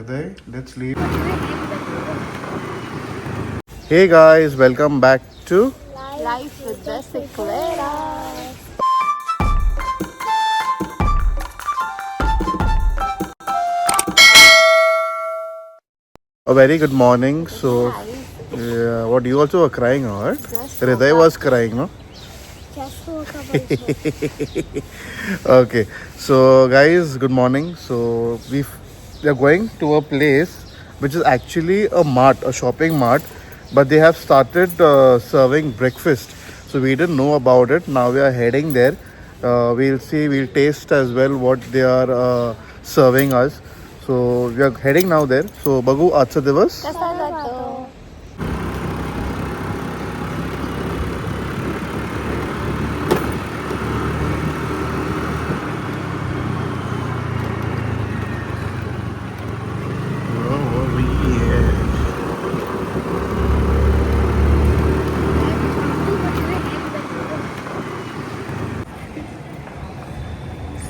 Hriday, let's leave. Hey guys, welcome back to Life with the Sequoia. a very good morning. So, what you also were crying, or what? Hriday was crying, no? Just woke up. Okay, so guys, good morning. So we are going to a place which is actually a mart, a shopping mart, but they have started serving breakfast. So we didn't know about it. Now we are heading there. We'll see, we'll taste as well what they are serving us. So we are heading now there. So Bagu, आजचा दिवस कसा जातो?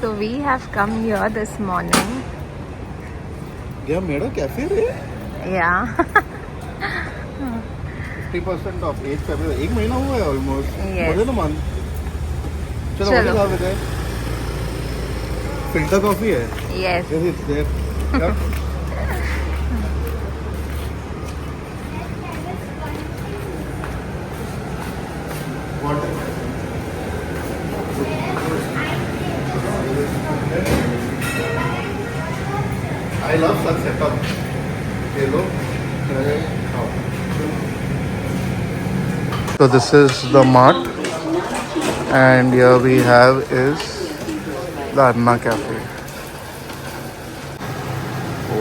So we have come here this morning. Yeah, मेरा cafe रे Yeah. 50% of 8 फरवरी, एक महीना हुआ है almost. Yes. more than a month. चलो चलो. वही खा फिल्टर कॉफी है. Yes. Yes, it's there. Yeah. I love such setup. Hello. So this is the mart, and here we have is the Anna Cafe.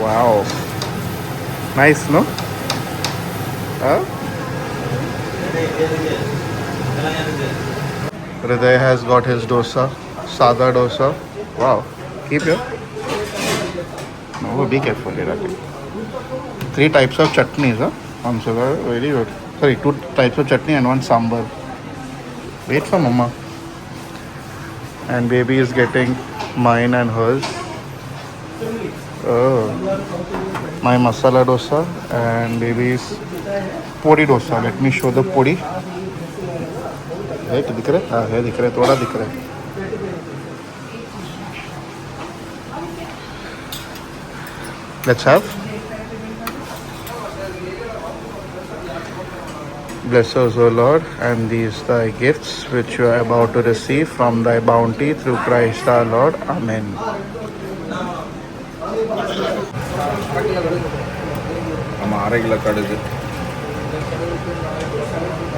Wow, nice, no? Huh? Hriday has got his dosa, sada dosa. Wow, keep it. No, be careful, Hriday. 3 types of chutneys, huh? Amsala, very good. Sorry, 2 types of chutney and 1 sambar. Wait for mama. And baby is getting mine and hers. Oh, my masala dosa and baby's podi dosa. Let me show the podi. है कि दिख रहा है? हाँ है, दिख रहा है, थोड़ा दिख रहा है. Let's have. Bless us, O Lord, and these thy gifts which you are about to receive from thy bounty through Christ our Lord. Amen. हमारे गिला कड़े से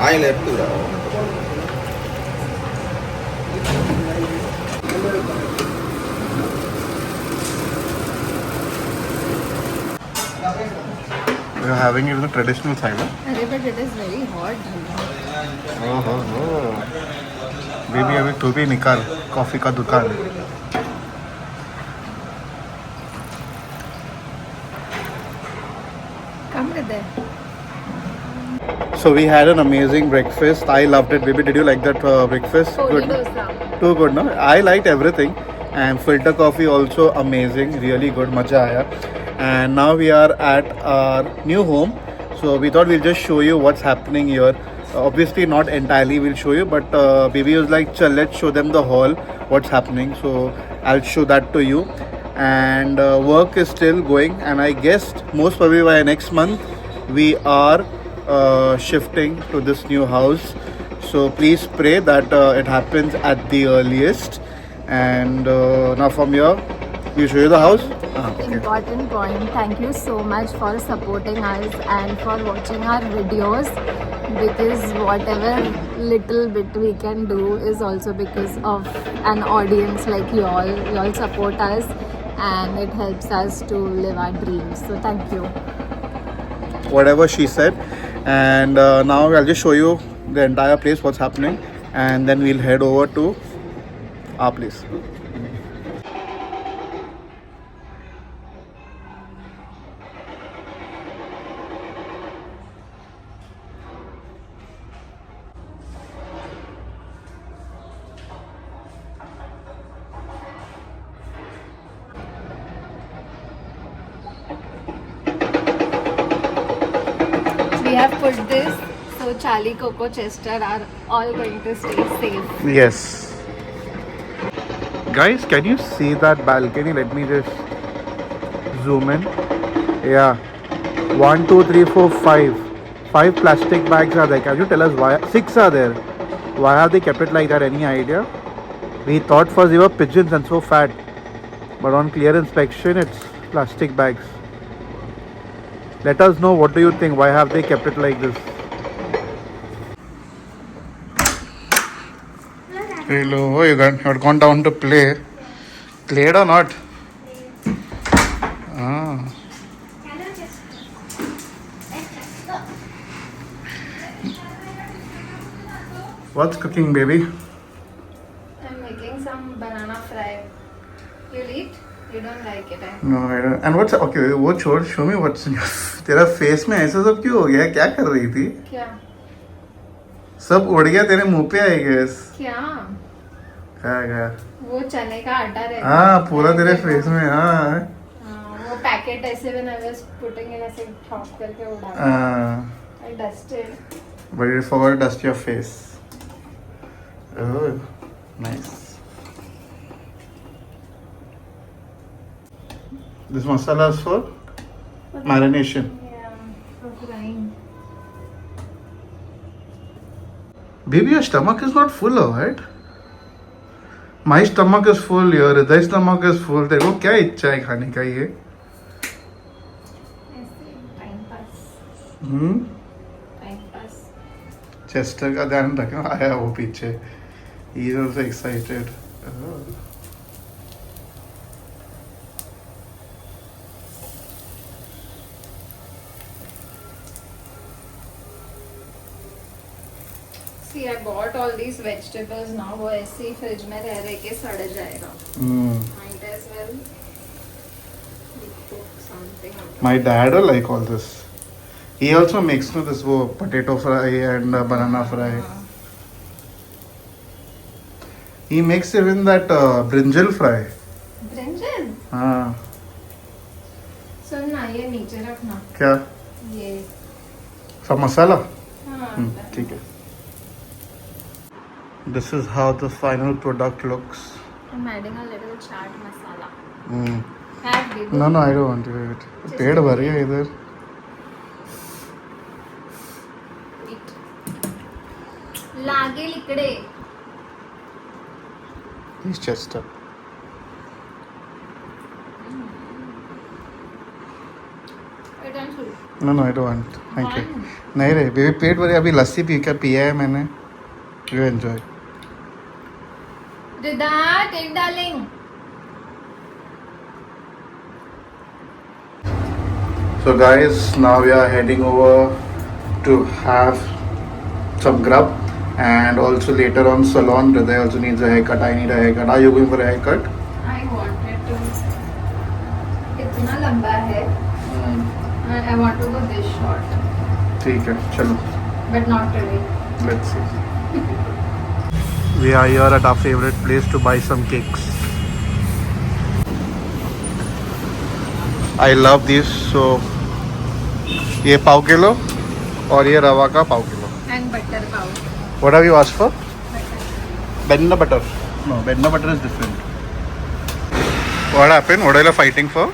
आई लेफ्ट टू रहा We are having it in the traditional side. Huh? अरे but it is very hot. Oh. Baby अभी तू भी निकाल कॉफी का दुकान. Come with it. So we had an amazing breakfast. I loved it. Baby, did you like that breakfast? Podi Good. dosa. Too good, no? I liked everything. And filter coffee also amazing. Really good. Maja aaya. And now we are at our new home. So we thought we'll just show you what's happening here. Obviously not entirely we'll show you, but baby was like, Chal, let's show them the hall, what's happening. So I'll show that to you. And work is still going, and I guess most probably by next month we are shifting to this new house. So please pray that it happens at the earliest. And now from here we'll show you the house. Okay. Important point. Thank you so much for supporting us and for watching our videos, because whatever little bit we can do is also because of an audience like you all. You all support us and it helps us to live our dreams. So thank you. Whatever she said. And now I'll just show you the entire place, what's happening, and then we'll head over to our place. have put this, so Charlie, Coco, Chester are all going to stay safe. Yes. Guys, can you see that balcony? Let me just zoom in. Yeah. 1, 2, 3, 4, 5. 5 plastic bags are there. Can you tell us why? 6 are there. Why have they kept it like that? Any idea? We thought first they were pigeons and so fat. But on clear inspection, it's plastic bags. Let us know, what do you think? Why have they kept it like this? Hello, you had gone down to play. Played or not? Ah. What's cooking, baby? I'm making some banana fry. You'll eat? You don't like it, eh? No, I don't. And what's okay? वो छोड़. Show me what's in your. तेरा face में ऐसा सब क्यों हो गया? क्या कर रही थी? क्या? सब उड़ गया तेरे मुंह पे आई guess. क्या? क्या? वो चने का आटा रहता हाँ पूरा तेरे face में हाँ. वो पैकेट ऐसे when I was putting it ऐसे chop करके उड़ा. I dusted. But you forgot to dust your face. Oh, nice. This masala is for marination. Yeah, for frying. Baby, your stomach is not full, right? My stomach is full. Your Hriday stomach is full. तेरे को क्या इच्छा है खाने का ये? ऐसे time pass. Time pass. Chester का ध्यान रखना आया वो पीछे. He is also excited. Oh. See, I bought all these vegetables now. वो ऐसे ही फ्रिज में रह के सड़ जाएगा. Might as well cook something. My dad will like all this. He also makes this potato fry and banana fry. He makes even that brinjal fry. Brinjal? हाँ. सुन ना ये नीचे रखना. क्या? ये. सब मसाला? हाँ. ठीक है. This is how the final product looks. I'm adding a little chaat masala. Hmm. Have baby. No, I don't want to eat. पेट भर गया इधर. Eat. लागेल इकडे. He's Chester. Wait, I'm full. No, I don't want. Thank you. One. नहीं रे baby पेट भर गया. अभी लस्सी पिया है मैंने. You enjoy. Rida, take darling. So guys, now we are heading over to have some grub and also later on salon. Hriday also needs a haircut. I need a haircut. Are you going for a haircut? I wanted to. इतना लंबा है. I want to go this short. ठीक है, चलो. But not today. Let's see. We are here at our favorite place to buy some cakes. I love these. So ये पाव kilo और ये रवा का पाव kilo. And butter pav. What have you asked for? Butter. Benna butter. No, Benna butter is different. What happened? What are you fighting for? I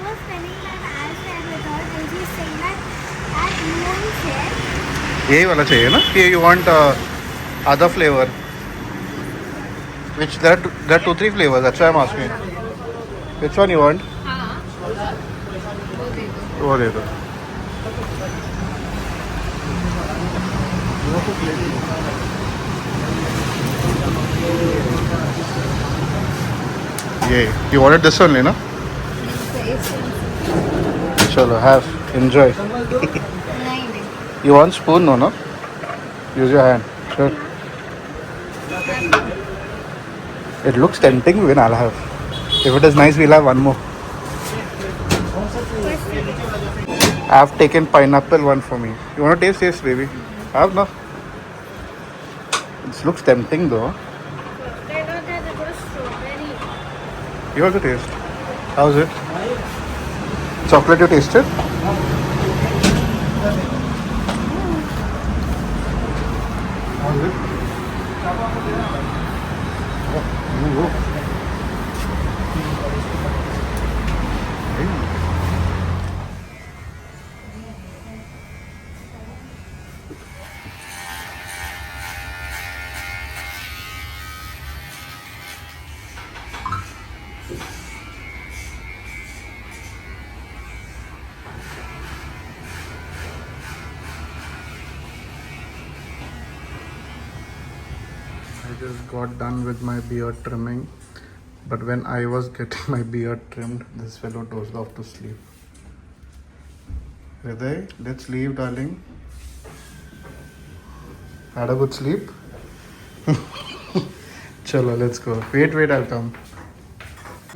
was telling that I said with her and she's saying that you won't share. यही वाला चाहिए ना? कि you want other flavor? Which there are 2-3 flavors. That's why I'm asking. Which one you want? हाँ. वो दे दो. वो दे दो. ये you wanted this only, no? चलो have enjoy. नहीं. You want spoon, no? Use your hand. Sure. It looks tempting. When I'll have. If it is nice, we'll have one more. I have taken pineapple one for me. You want to taste, baby? Have no. This looks tempting though. They know that it was strawberry. You also taste. How's it? Chocolate you tasted? How's it? I just got done with my beard trimming, but when I was getting my beard trimmed, this fellow dozed off to sleep. Hriday, let's leave, darling. Had a good sleep? Chalo, let's go. Wait, I'll come.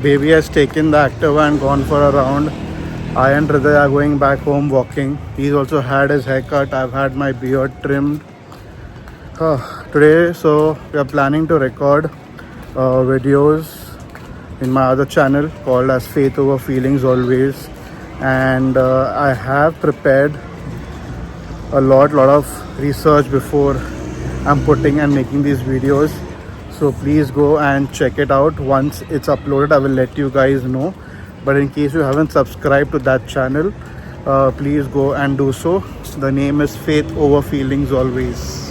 Baby has taken the Activa and gone for a round. I and Hriday are going back home walking. He's also had his haircut. I've had my beard trimmed. Today, so we are planning to record videos in my other channel called as Faith Over Feelings Always, and I have prepared a lot of research before I'm putting and making these videos. So please go and check it out. Once it's uploaded, I will let you guys know. But in case you haven't subscribed to that channel, please go and do so. The name is Faith Over Feelings Always.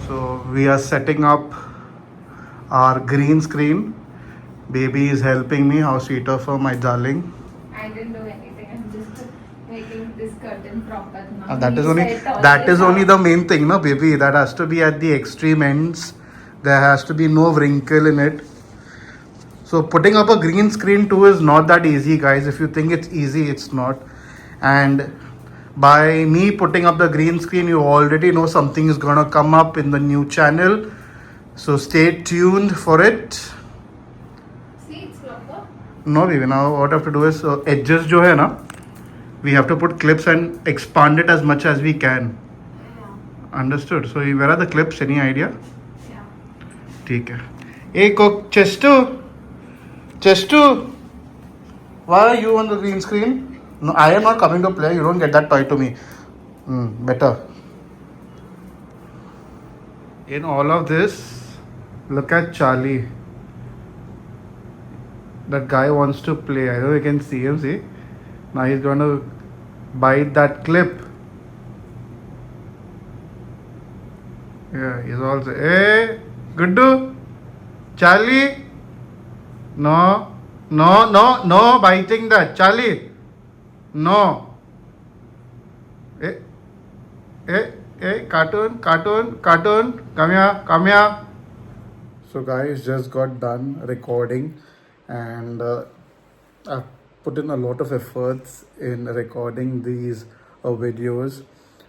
So we are setting up our green screen. Baby is helping me. How sweet of her, my darling. I didn't do anything. I'm just making this curtain proper now. That is only the main thing, no, baby. That has to be at the extreme ends. There has to be no wrinkle in it. So putting up a green screen too is not that easy, guys. If you think it's easy, it's not. And by me putting up the green screen, you already know something is gonna come up in the new channel. So stay tuned for it. See, it's proper. No, baby. Now what I have to do is edges jo hai na, we have to put clips and expand it as much as we can. Yeah. Understood? So where are the clips? Any idea? Yeah. ठीक है. Hey, cook, Chestu, why are you on the green screen? No, I am not coming to play. You don't get that toy to me. Better. In all of this, look at Charlie. That guy wants to play. I know you can see him. See? Now he's going to bite that clip. Yeah, he's also. Hey, Guddu, Charlie. No, biting that. Charlie. No. Hey, cartoon. Come here. So guys, just got done recording, and I've put in a lot of efforts in recording these videos.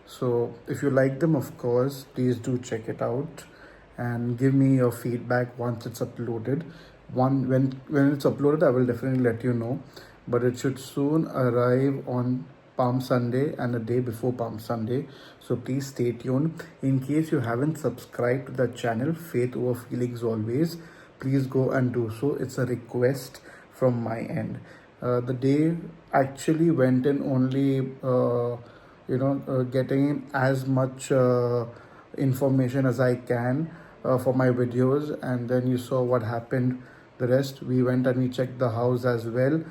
So if you like them, of course, please do check it out and give me your feedback once it's uploaded. When it's uploaded, I will definitely let you know, but it should soon arrive on Palm Sunday and a day before Palm Sunday. So please stay tuned. In case you haven't subscribed to the channel Faith Over Feelings Always, please go and do so. It's a request from my end. The day actually went in only getting as much information as I can for my videos, and then you saw what happened. The rest, we went and we checked the house as well.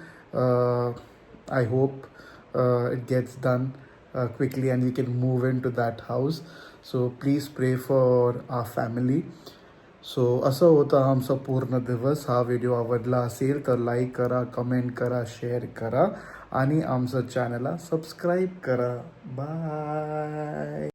I hope it gets done quickly and we can move into that house. So please pray for our family. So असं होतं आमचा पूर्ण दिवस. हा video आवडला असेल तर like करा, कमेंट करा, शेअर करा आणि आमचं चॅनलला सबस्क्राईब करा. बाय.